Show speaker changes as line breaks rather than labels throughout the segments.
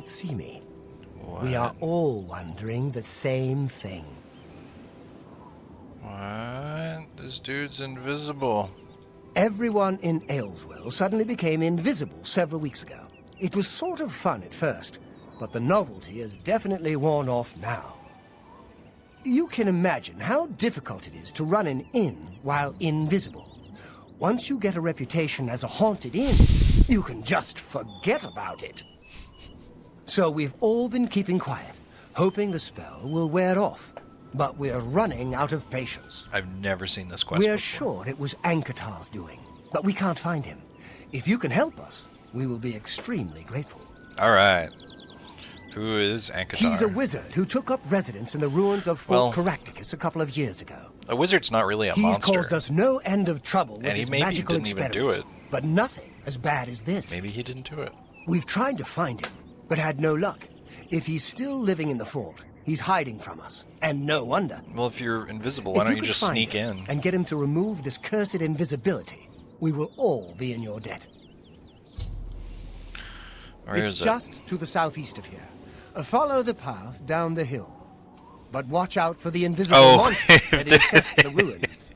can't see me.
What?
We are all wondering the same thing.
What? This dude's invisible.
Everyone in Ayleswell suddenly became invisible several weeks ago. It was sort of fun at first, but the novelty has definitely worn off now. You can imagine how difficult it is to run an inn while invisible. Once you get a reputation as a haunted inn, you can just forget about it. So we've all been keeping quiet, hoping the spell will wear off. But we're running out of patience.
I've never seen this quest
We're
before.
sure it was Ankatar's doing, but we can't find him. If you can help us, we will be extremely grateful.
All right. Who is Ankatar?
He's a wizard who took up residence in the ruins of Fort Caractacus a couple of years ago.
A wizard's not really a
He's
monster.
caused us no end of trouble with
And he
his
maybe
magical
didn't even
experiments,
do it.
but nothing as bad as this.
Maybe he didn't do it.
We've tried to find him, but had no luck. If he's still living in the fort, he's hiding from us, and no wonder.
Well, if you're invisible, why
If
don't you
could
just
find
sneak
him
in?
and get him to remove this cursed invisibility, we will all be in your debt.
Where
It's
is it?
just to the southeast of here. Follow the path down the hill. But watch out for the invisible monsters that infest the ruins.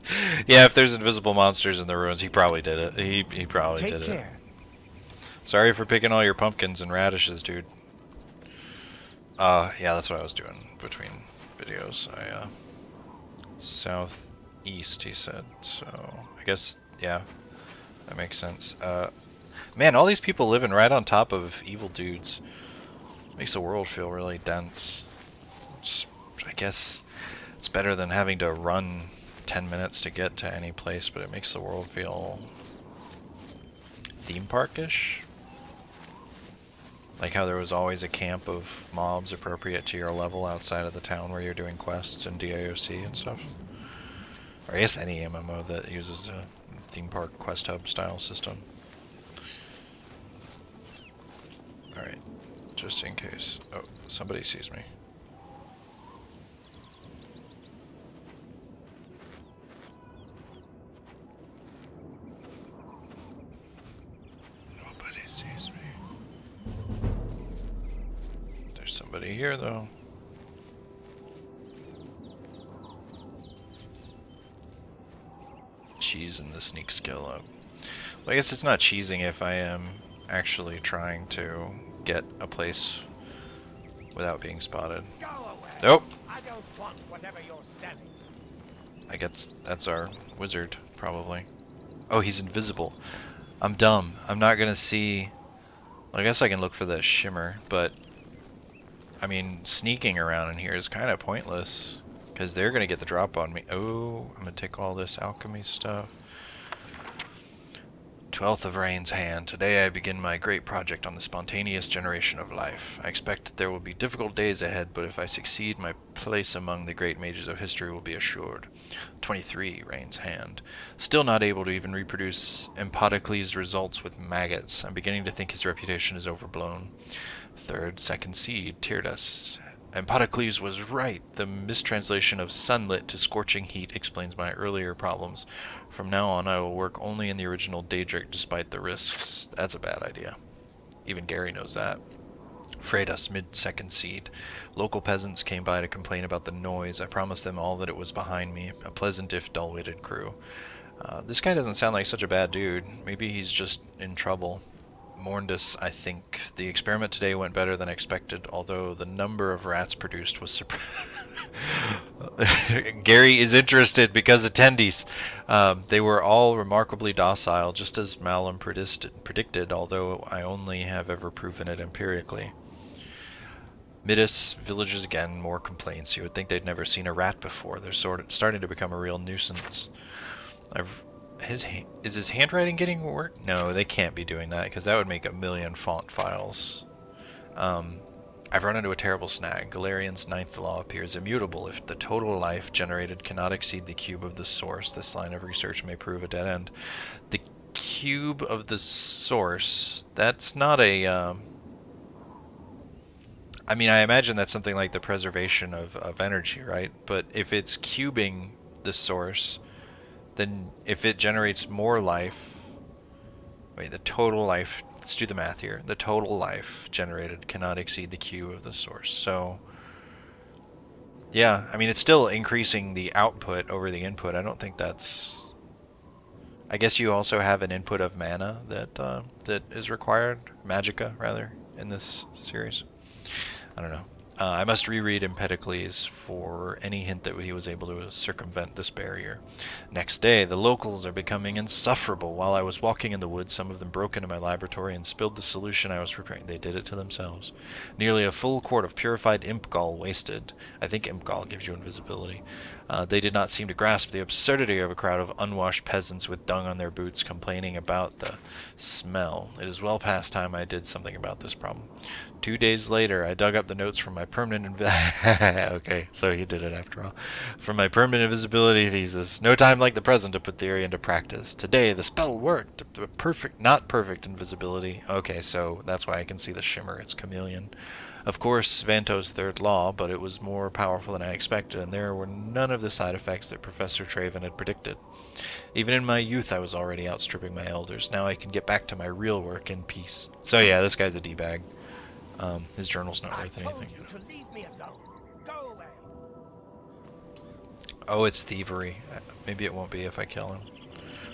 Yeah, if there's invisible monsters in the ruins, he probably did it. He probably
Take
did
care.
it. Sorry for picking all your pumpkins and radishes, dude. Yeah, that's what I was doing between videos. Southeast, he said. So, I guess, yeah, that makes sense. Man, all these people living right on top of evil dudes makes the world feel really dense. I guess it's better than having to run 10 minutes to get to any place, but it makes the world feel theme park-ish. Like how there was always a camp of mobs appropriate to your level outside of the town where you're doing quests and DIOC and stuff. Or I guess any MMO that uses a theme park quest hub style system. Alright, just in case. Oh, somebody sees me. Nobody sees me. There's somebody here, though. Cheesing the sneak skill up. Well, I guess it's not cheesing if I am actually trying to get a place without being spotted. Nope.
I don't want whatever you're selling.
I guess that's our wizard, probably. Oh, he's invisible. I'm dumb. I'm not gonna see... I guess I can look for the shimmer, but... I mean, sneaking around in here is kind of pointless. Because they're gonna get the drop on me. Oh, I'm gonna take all this alchemy stuff. 12th of Rain's Hand. Today I begin my great project on the spontaneous generation of life. I expect that there will be difficult days ahead, but if I succeed, my place among the great mages of history will be assured. 23, Rain's Hand. Still not able to even reproduce Empedocles' results with maggots. I'm beginning to think his reputation is overblown. 3rd, Second Seed, Tyrdas. Empedocles was right. The mistranslation of sunlit to scorching heat explains my earlier problems. From now on, I will work only in the original Daedric despite the risks. That's a bad idea. Even Gary knows that. Fredas, mid-second seed. Local peasants came by to complain about the noise. I promised them all that it was behind me. A pleasant if dull-witted crew. This guy doesn't sound like such a bad dude. Maybe he's just in trouble. Morndus, I think. The experiment today went better than expected, although the number of rats produced was Gary is interested because attendees. They were all remarkably docile, just as Malum predicted, although I only have ever proven it empirically. Midis, villages again, more complaints. You would think they'd never seen a rat before. They're starting to become a real nuisance. Is his handwriting getting worse? No, they can't be doing that, because that would make a million font files. I've run into a terrible snag. Galarian's 9th law appears immutable. If the total life generated cannot exceed the cube of the source, this line of research may prove a dead end. The cube of the source, that's not a... I mean, I imagine that's something like the preservation of energy, right? But if it's cubing the source... then if it generates more life, wait, the total life let's do the math here. The total life generated cannot exceed the Q of the source. So, yeah, I mean, it's still increasing the output over the input. I don't think that's... I guess you also have an input of mana that that is required, magicka, rather, in this series. I don't know. I must reread Empedocles for any hint that he was able to circumvent this barrier. Next day, the locals are becoming insufferable. While I was walking in the woods, some of them broke into my laboratory and spilled the solution I was preparing. They did it to themselves. Nearly a full quart of purified imp gall wasted. I think imp gall gives you invisibility. They did not seem to grasp the absurdity of a crowd of unwashed peasants with dung on their boots complaining about the smell. It is well past time I did something about this problem. 2 days later, I dug up the notes from my permanent okay, so he did it after all. From my permanent invisibility thesis. No time like the present to put theory into practice. Today, the spell worked. Perfect, not perfect invisibility. Okay, so that's why I can see the shimmer. It's chameleon. Of course, Vanto's third law, but it was more powerful than I expected, and there were none of the side effects that Professor Traven had predicted. Even in my youth, I was already outstripping my elders. Now I can get back to my real work in peace. So yeah, this guy's a d-bag. His journal's not worth anything. You know.
To leave me alone. Go away.
Oh, it's thievery. Maybe it won't be if I kill him.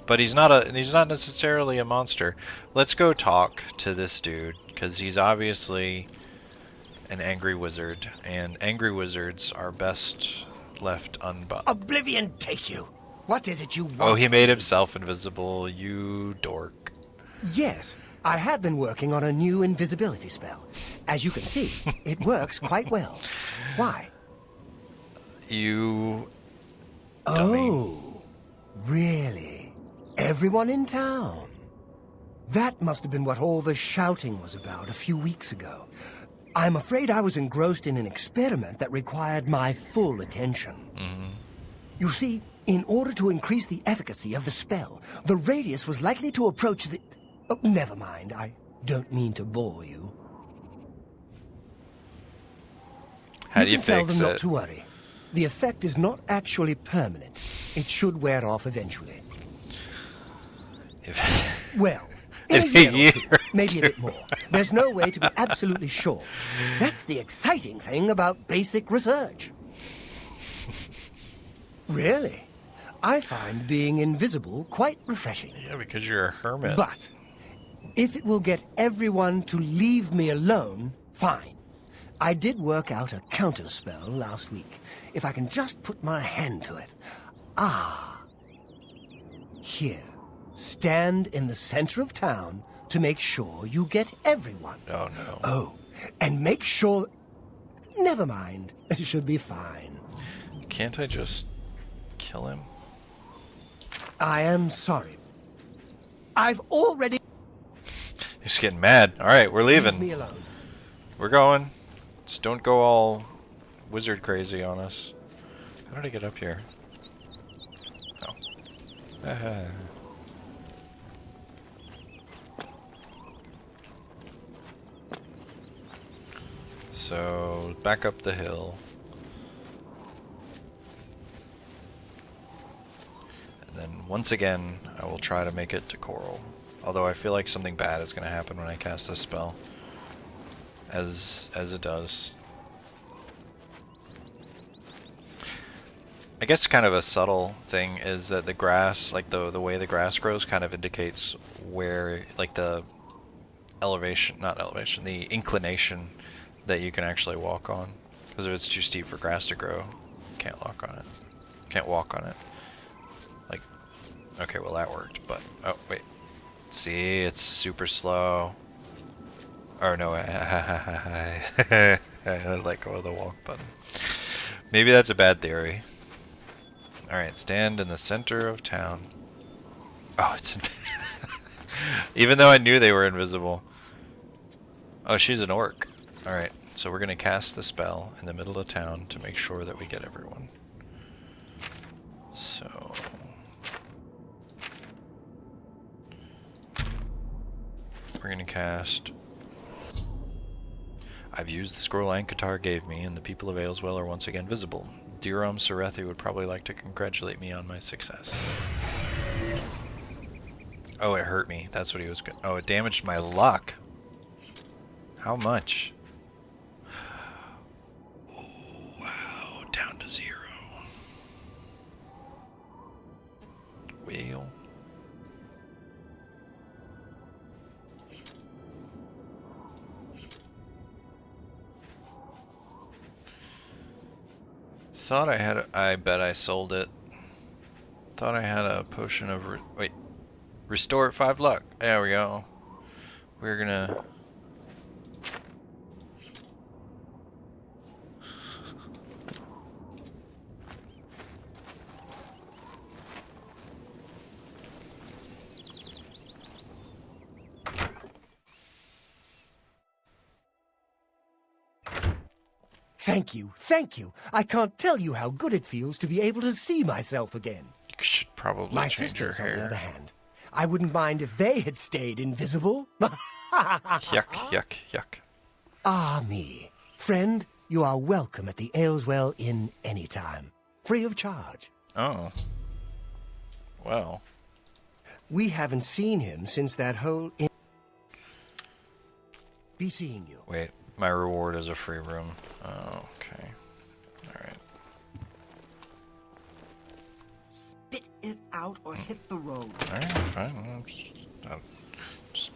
But he's not necessarily a monster. Let's go talk to this dude, because he's obviously an angry wizard, and angry wizards are best left unbothered.
Oblivion take you. What is it you want?
Oh, he made himself invisible, you dork.
Yes, I have been working on a new invisibility spell. As you can see, it works quite well. Why?
You dummy.
Oh, really? Everyone in town? That must have been what all the shouting was about a few weeks ago. I'm afraid I was engrossed in an experiment that required my full attention.
Mm-hmm.
You see, in order to increase the efficacy of the spell, the radius was likely to approach the... Oh, never mind, I don't mean to bore you.
How do you
can tell
fix
them
it?
not to worry. The effect is not actually permanent. It should wear off eventually. Well, in a year or two, maybe a bit more. There's no way to be absolutely sure. That's the exciting thing about basic research. Really? I find being invisible quite refreshing.
Yeah, because you're a hermit.
But if it will get everyone to leave me alone, fine. I did work out a counterspell last week. If I can just put my hand to it. Ah. Here. Stand in the center of town to make sure you get everyone.
Oh, no.
Oh, and make sure... Never mind. It should be fine.
Can't I just kill him?
I am sorry. I've already...
He's getting mad. Alright, we're
Leave me
leaving.
alone.
We're going. Just don't go all wizard crazy on us. How did I get up here? Oh. So, back up the hill. And then, once again, I will try to make it to Coral. Although I feel like something bad is going to happen when I cast this spell. As it does. I guess kind of a subtle thing is that the grass, like the way the grass grows kind of indicates where, like the elevation, not elevation, the inclination that you can actually walk on. Because if it's too steep for grass to grow, you can't walk on it. Can't walk on it. Like, okay, well that worked, but, oh, wait. See, it's super slow. Or no, I let go of the walk button. Maybe that's a bad theory. Alright, stand in the center of town. Oh, it's even though I knew they were invisible. Oh, she's an orc. Alright, so we're going to cast the spell in the middle of town to make sure that we get everyone. So... we're going to cast... I've used the scroll Ankatar gave me, and the people of Ayleswell are once again visible. Diram Sarethi would probably like to congratulate me on my success. Oh, it hurt me. That's what he was going. Oh, it damaged my luck. How much? Oh, wow, down to 0. Whale. Thought I had. I bet I sold it. Thought I had a potion of. Wait. Restore 5 luck. There we go. We're gonna.
Thank you, thank you. I can't tell you how good it feels to be able to see myself again.
You should probably
My
change your
sisters, on the
hair.
other hand, I wouldn't mind if they had stayed invisible.
Yuck, yuck, yuck.
Ah, me. Friend, you are welcome at the Ayleswell Inn anytime. Free of charge.
Oh. Well.
We haven't seen him since that whole inn. Be seeing you.
Wait, my reward is a free room. Oh, okay. Alright.
Spit it out or hit the road.
Alright, fine. I just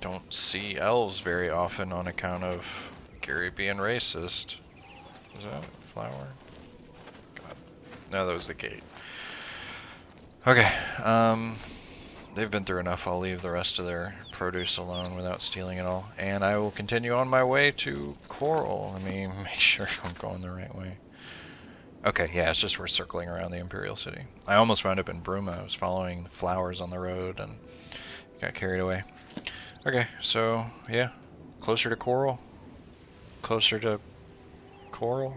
don't see elves very often on account of Gary being racist. Is that a flower? God. No, that was the gate. Okay, they've been through enough. I'll leave the rest of their produce alone without stealing it all. And I will continue on my way to Coral. Let me make sure I'm going the right way. Okay, yeah, it's just we're circling around the Imperial City. I almost wound up in Bruma. I was following the flowers on the road and got carried away. Okay, so, yeah. Closer to Coral. Closer to Coral.